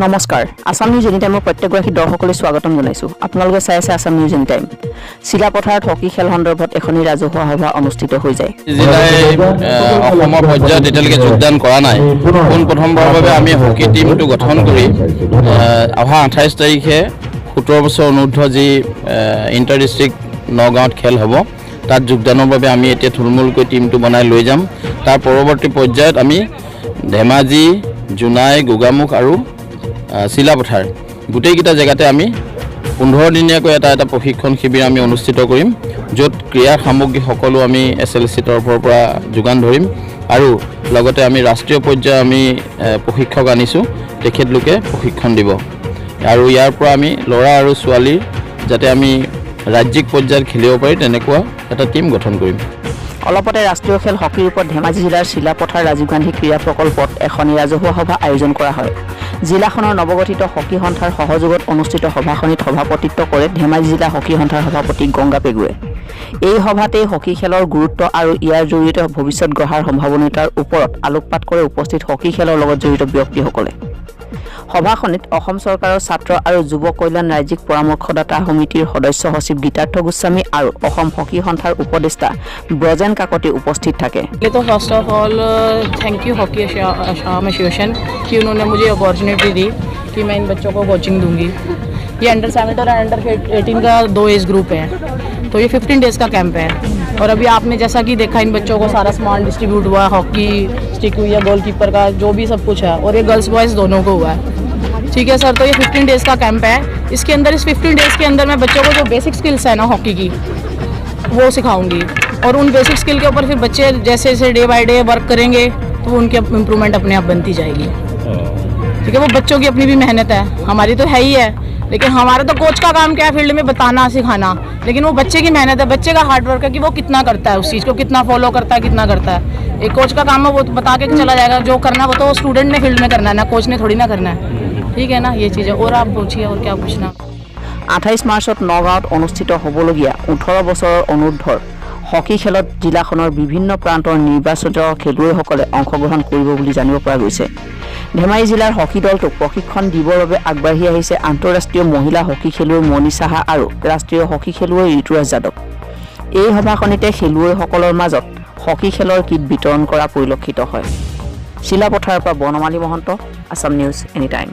নমস্কাৰ Assam news any টাইমৰ প্ৰত্যেকগৰাকী দৰ্শকলৈ স্বাগতম জনাইছো আপোনালোকে চাই আছে আসাম নিউজ এনি টাইম চিলাপথাৰত হকি খেল সন্দৰ্ভত এখনি ৰাজহুৱা সভা অনুষ্ঠিত হৈ যায় জিলাই অসমৰ পৰ্যায়ত এতিয়ালৈকে যোগদান কৰা নাই কোন প্ৰথমবাৰৰ বাবে আমি হকি টিমটো গঠন কৰি অহা 28 তাৰিখে 17 বছৰ অনুৰ্ধ যি ইণ্টাৰ ডিষ্ট্ৰিক্ট নগাঁৱত খেল হ'ব তাত যোগদানৰ বাবে আমি এতিয়া থুলমূলকৈ টিমটো বনাই লৈ যাম তাৰ পৰৱৰ্তী পৰ্যায়ত আমি ধেমাজি জুনাই গোগামুখ আৰু চিলাপথাৰ গোটেইকেইটা জেগাতে আমি 15 দিনীয়াকৈ এটা প্ৰশিক্ষণ শিবিৰ আমি অনুষ্ঠিত কৰিম য'ত ক্ৰীড়া সামগ্ৰী সকলো আমি এছএলচি তৰফৰ পৰা যোগান ধৰিম আৰু লগতে আমি ৰাষ্ট্ৰীয় পৰ্যায়ত আমি প্ৰশিক্ষক আনিছোঁ তেখেতলোকে প্ৰশিক্ষণ দিব আৰু ইয়াৰ পৰা আমি ল'ৰা আৰু ছোৱালীৰ যাতে আমি ৰাজ্যিক পৰ্যায়ত খেলিব পাৰি তেনেকুৱা এটা টিম গঠন কৰিম অলপতে ৰাষ্ট্ৰীয় খেল হকিৰ ওপৰত ধেমাজি জিলাৰ চিলাপথাৰ ৰাজীৱ গান্ধী ক্ৰীড়া প্ৰকল্পত এখনি ৰাজহুৱা সভা আয়োজন কৰা হয় জিলাখনৰ নৱগঠিত হকি সন্থাৰ সহযোগত অনুষ্ঠিত সভাখনিত সভাপতিত্ব কৰে ধেমাজি জিলা হকি সন্থাৰ সভাপতি গংগা পেগুৱে এই সভাতেই হকি খেলৰ গুৰুত্ব আৰু ইয়াৰ জৰিয়তে ভৱিষ্যত গঢ়াৰ সম্ভাৱনাৰ ওপৰত আলোকপাত কৰে উপস্থিত হকি খেলৰ লগত জড়িত ব্যক্তিসকলে সভাখনিত অসম চৰকাৰৰ ছাত্ৰ আৰু যুৱ কল্যাণ ৰাজ্যিক পৰামৰ্শদাতা সমিতিৰ সদস্য সচিব গীতাৰ্থ গোস্বামী আৰু অসম হকি সন্থাৰ উপদেষ্টা ব্ৰজেন কাকতি উপস্থিত থাকে तो first of all thank you hockey Assam association कि उन्होंने मुझे अपॉर्चुनिटी दी कि मैं इन बच्चों को कोचिंग दूंगी ये अंडर 17 और अंडर 18 का 2 एज ग्रुप है तो ये 15 डेज़ का कैंप है और अभी आपने जैसा कि देखा इन बच्चों को सारा सामान डिस्ट्रीब्यूट हुआ हॉकी स्टिक हुई है गोलकीपर का जो भी सब कुछ है और ये गर्ल्स बॉयज़ दोनों को हुआ है ठीक है सर तो ये 15 डेज़ का कैंप है इसके अंदर इस 15 डेज़ के अंदर मैं बच्चों को जो बेसिक स्किल्स है ना हॉकी की वो सिखाऊंगी और उन बेसिक स्किल के ऊपर फिर बच्चे जैसे जैसे डे बाय डे वर्क करेंगे तो उनकी इम्प्रूवमेंट अपने आप बनती जाएगी ठीक है वो बच्चों की अपनी भी मेहनत है हमारी तो है ही है लेकिन हमारा तो कोच का काम क्या है फील्ड में बताना सिखाना लेकिन वो बच्चे की मेहनत है बच्चे का हार्ड वर्क है कि वो कितना करता है उस चीज़ को कितना फॉलो करता है कितना करता है एक कोच का काम है वो बता के चला जाएगा जो करना वो तो स्टूडेंट ने फील्ड में करना है ना कोच ने थोड़ी ना करना है ठीक है ना ये चीज़ है और आप पूछिए और क्या पूछना 28 মাৰ্চত নগাঁৱত অনুষ্ঠিত হ'বলগীয়া 18 বছৰৰ অনুৰ্ধৰ হকি খেলত জিলাখনৰ বিভিন্ন প্ৰান্তৰ নিৰ্বাচিত খেলুৱৈসকলে অংশগ্ৰহণ কৰিব বুলি জানিব পৰা গৈছে ধেমাজি জিলাৰ হকি দলটোক প্ৰশিক্ষণ দিবৰ বাবে আগবাঢ়ি আহিছে আন্তঃৰাষ্ট্ৰীয় মহিলা হকি খেলুৱৈ মণি সাহা আৰু ৰাষ্ট্ৰীয় হকি খেলুৱৈ ঋতুৰাজ যাদৱ এই সভাখনিতে খেলুৱৈসকলৰ মাজত হকি খেলৰ কিট বিতৰণ কৰা পৰিলক্ষিত হয় চিলাপথাৰৰ পৰা Banamali Mahanta Assam news any time